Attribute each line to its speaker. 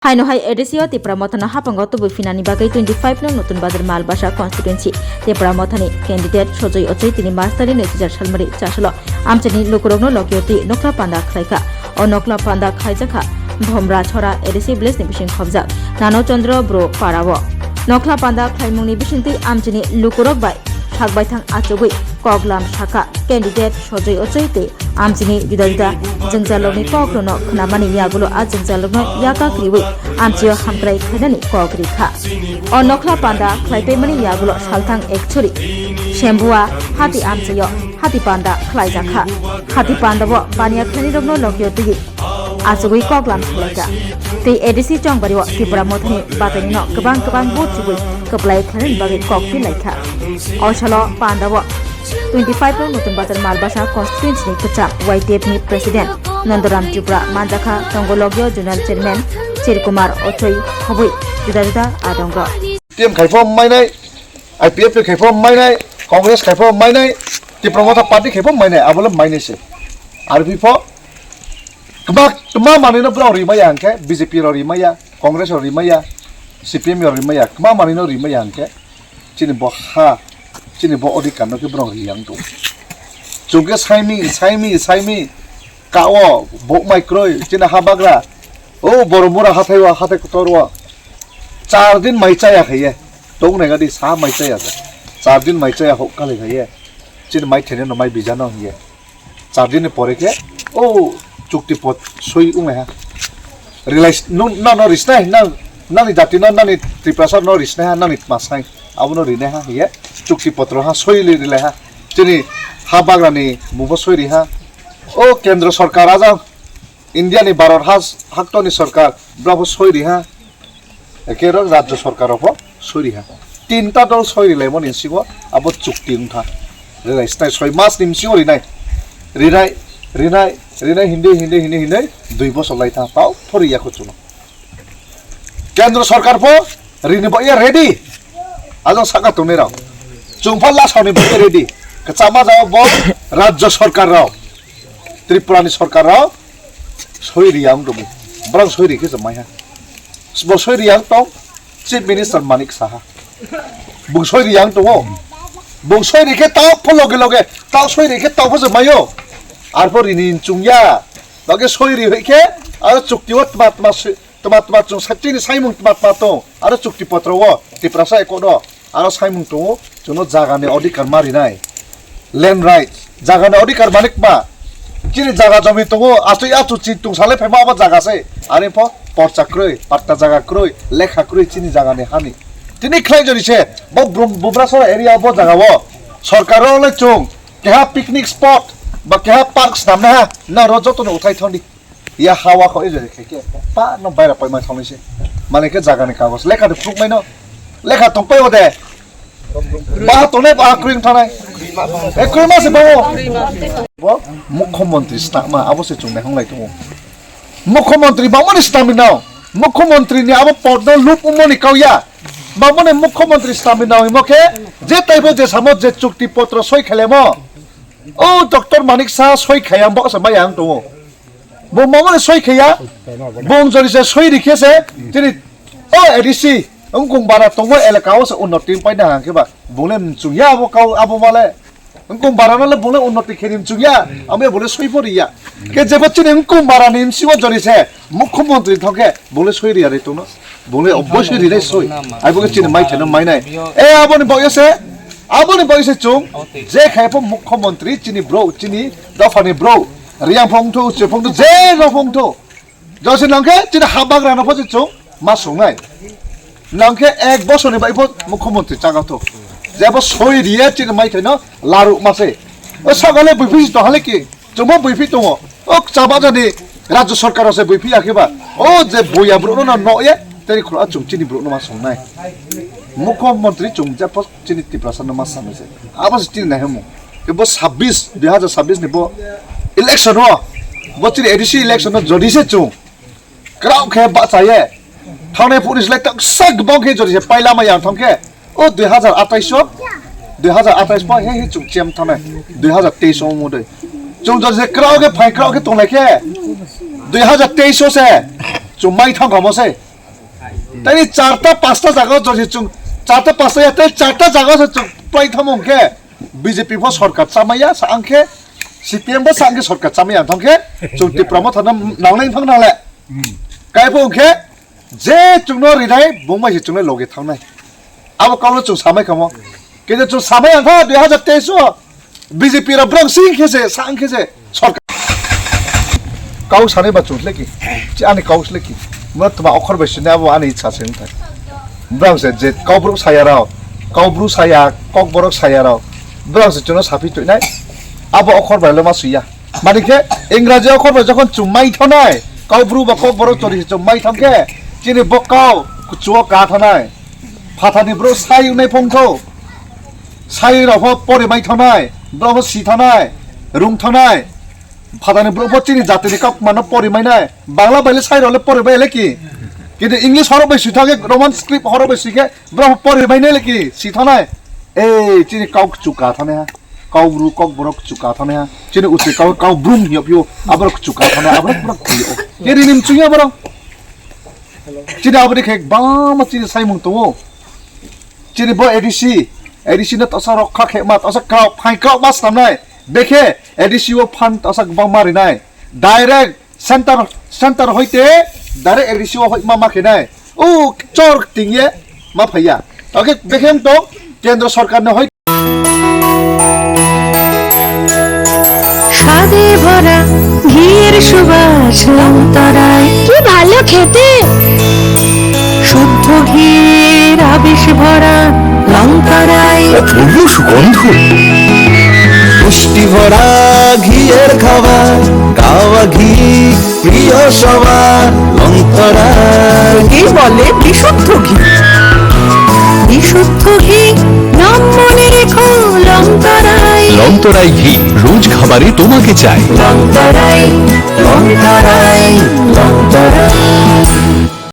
Speaker 1: Haino hai edisio te pramothana hapango to bufinani bagai 25 nang notun bazar malbasa constituency te pramothani candidate sojoi ochoi tini mastari netija salmari chasalo amchani lokorogno lokyoti nokla panda khlaika o nokla panda khaijaka bhomra chora edisi village ni bising khobja nano chandra bro parawo nokla panda khlaimungni bisingti amchani lokorog bai thakbai thang achogoi koglam shaka candidate sojoi ochoi te amchini judajda jengjalogni kokrono khnamani yagulo a jengjalogno yaka kriwi amchio hamkrai khaidani kokri kha o nokla panda khlaipaimani yagulo salthang ekchori shembua hati amchio hati panda khlaijakha hati pandabo pania khani rogno lokyo tigi achogoi koklam khlaika te edisi chongbariwa tripura mothani batani no kabang bot chugoi kaplai khanin bagi kokti laika osalo pandabo 25 notun bazar malbasa constituency ni kacham YTF ni president Nandaram Tripura Manjakha Tongologyo Journal chairman Chirkumar Ochoi khoboi juda adongo
Speaker 2: TM khaifom mainai IPF khaifom mainai Congress khaifom mainai Tripura party khaifom mainai abolam mainai se RP fo kma manino bro rimaya anke BJP ro rimaya Congress ro rimaya CPM ro rimaya kma manino rimaya anke chini bo ha chini bo odi kan ke bro riang tu chungke saimi kawo bo mai kroi china habagra o boromura hathaiwa hathai kotorwa 4 दिन mai chaya khaiye tong ne ga di sa mai chaya 4 दिन mai chaya hok kale khaiye chin mai thene no mai bijano hiye 4 दिन pore ke o chukti pot soi unga ha realize no risna na ni jati na ni triprasar no risna ha na ni masai abuno rine ha hiye chukti potro ha soi le rile ha chini ha bagrani mubo soi ri ha o kendra sarkar aja india ni barar has haktoni sarkar bravo soi ri ha একের রাজ্য সরকার of সরিহা তিনটা দল sorry lemon ইনসিব আবো চুক্তি উঠা Rinnai স্নাই 6 মাস নিমসিও Rinnai হিন্দে 2 বছর লাইতা পাও ফরিয়া খুচুনো কেন্দ্র সরকার ফো রিনি বইয়া রেডি আজং সাকা তুমি রাও চুংফাল্লা সাউনি বইয়া রেডি কাচামা যাও ব রাজ্য সরকার রাও ত্রিপুরানি সরকার রাও সরিয়া তুমি ব্রাং sorry K জমাইহা Bungsoi riang tong Chief Minister Manik Saha Bungsoi riang tong Bungsoi rike tau po loge tau soi rike tau po mayo arpo rinin chungya loge soi rike aro chukti wat mat chung satini saimung mat tong aro chukti potro wo tiprasa ekodo aro saimung tong chuno jagane odikar mari nai land rights jagane odikar manik ba chini jaga jami tong asoi atu chitung sale phema ba jaga se are po পর্চা ক্রয় পাট্টা জায়গা ক্রয় লেখা ক্রয় চিনি জায়গা নে হানি তিনি খাই জরিছে বুবরাসর এরিয়া ব জায়গা ব সরকারও লে চং কেহা পিকনিক স্পট বা কেহা পার্কস নাম না রজত ন উঠাই থনি ইয়া হাওয়া খই জরে খেকে পা ন বাইরা পাই মাই থনিছে মানে কে জায়গা নে কাগজ লেখা দে ফুক মাইনো লেখা তো পাইও দে বা তনে বা ক্রিং থানাই এ ক্রিম আছে বাবু মুখ্যমন্ত্রী স্টামা অবশ্যই চং না হংলাই তো মুখ্যমন্ত্রী বামনি স্টামিনাও মুখ্যমন্ত্রী নি আবো পদ্ম লুপ উমনি কাউয়া বামনে মুখ্যমন্ত্রী স্টামিনাও ইমকে যে তাইবো যে সামত যে চুক্তি পত্র সই খেলেমো ও ডক্টর মানিক সাহা সই খায়াম বকস মায়াং তো বো মামনে সই খায়া বং জরিছে সই রিখেছে তিনি ও এডিসি অংকুং বারা তঙ্গ এলাকাও সে উন্নতি পাইনা হাঙ্কেবা বলে চুইয়া আবো কাউ আবো মালে engkong barana bole unnoti khenim chugya ame bole soi poriya ke jebotchin engkong barani imsibo jorise mukhyamantri thoke bole soi riya re tono bole obboshoi ri re soi ai boge chin mai thena mai nai e aboni boyse chung je khaipo mukhyamantri chini bro chini dofani bro riang phongtho che phongtho je ro phongtho jose nangke chini habag rana phoje chung ma songnai nangke ek bosoni baibo mukhyamantri chagato যেবো সই রিয়া চিন মাই থাইনো লারু মাসে ও সকালে বইফি তো হালে কি জমো বইফি তো ও চাবা জানি রাজ্য সরকার আছে বইফি আখিবা ও যে বইয়া ব্রনো না নয়ে তেরি খুলা চুমচিনি ব্রনো মা সংনাই মুখ্যমন্ত্রী চুমজা পস চিনি ত্রিপ্রাসন্ন মা সামছে আবাস চিনি না হেমু কেবো 26 2026 নিবো ইলেকশন হ বচিনি এডিসি ইলেকশন জডিছে চুম ক্রাউ খে বাচায়ে থানে পুলিশ লাই তক সগ বকে জডিছে পাইলা মায়া থমকে ও 2028 পর হে চুক চেম থানে 2023 মধ্যে চুম যে ক্রাউকে ফাই ক্রাউকে তোলাকে 2023 সে চুমাই থাং গমছে তাই 4টা 5টা জায়গা যদি চুং 4টা 5টা এতে 4টা জায়গা চুং প্রায় থামংকে বিজেপি ফ সরকার চামাইয়া সাংকে সিপিএম বো সাংকে সরকার চামাইয়া থামকে চুং ত্রিপুরা মো থানা নাংনাই ফাং নালে কাইফংকে যে চুংনো রিনাই বুংমাই চুংনে লগে থাंनाय আবো কাউনো চুং সামাই খামো কিন্তু চুং সামাই আনথা 2023 বিজেপি রা ব্রং সিংখেছে সাংখেছে সরকার কাউ সানে বা চুংলে কি যে আনি কাউসলে কি মতবা অখর বেশনে আবো আনি ইচ্ছা আছে নথা ব্রাউসে যে কাউব্রু সায়ারাও কাউব্রু সায়া ককবরক সায়ারাও ব্রাউসে চুনো সাফি তুইনাই আবো অখর বাইলে মা সুইয়া মানিকে ইংরাজি অখর বাই যখন চুমাই থানাই কাউব্রু বা ককবরক চরি চুমাই থামকে চিনি বকাও কুচুও কা থানাই ফাথানি ব্রু সাইউনাই ফংথো সাইরাव পরিমাই থানাই ব্রাউ সি থানাই রুং থানাই ফাদানি ব্রু চিনি জাতিনি কাপ মানো পরিমাইনাই বাংলা বাইলে সাইরালে পরিবাইলে কি কিন্তু ইংলিশ হরো বেশি থাকে রোমান স্ক্রিপ্ট হরো বেশি কে ব্রহ্ম পরিবাইনে লেকি সিথানাই এই চিনি কাউ চুকা থানে কাউব্রু ককবরক চুকা থানে চিনি উচে কাউ ব্রুম হিও হিও আবরক চুকা থানে আবরক ব্রক হিও কেরি নিম চুইয়া বরং চিনি আবরি খেক বাম চিনি সাইমুং তো চিনি ব এডিসি না তসা রক্ষা খেমা তসা কাউ ফাই কাউ মাস নামনাই দেখে এডিসি ও ফান তসা বাং মারি নাই ডাইরেক্ট সেন্টার হইতে ডাইরেক্ট এডিসি ও হই মামা খেনাই ও চর টিংয়ে মা ফাইয়া ওকে দেখেন তো কেন্দ্র সরকার না হই
Speaker 3: স্বাদে ভরা ঘিয়ের সুবাস লঙ্কারায় কি ভালো খেতে শুদ্ধ ঘিয়ের আবেশ ভরা লঙ্কারায়
Speaker 4: অপূর্ব সুগন্ধ পুষ্টি ভরা ঘিয়ের খাবার গাওয়া ঘি প্রিয় সবার লঙ্কারায়
Speaker 3: কি বলে বিশুদ্ধ ঘি বিশুদ্ধ ঘি নাম মনে রেখো লঙ্কারায়
Speaker 4: লঙ্কারায় ঘি রোজ খাবারে তোমাকে চাই
Speaker 3: লঙ্কারায়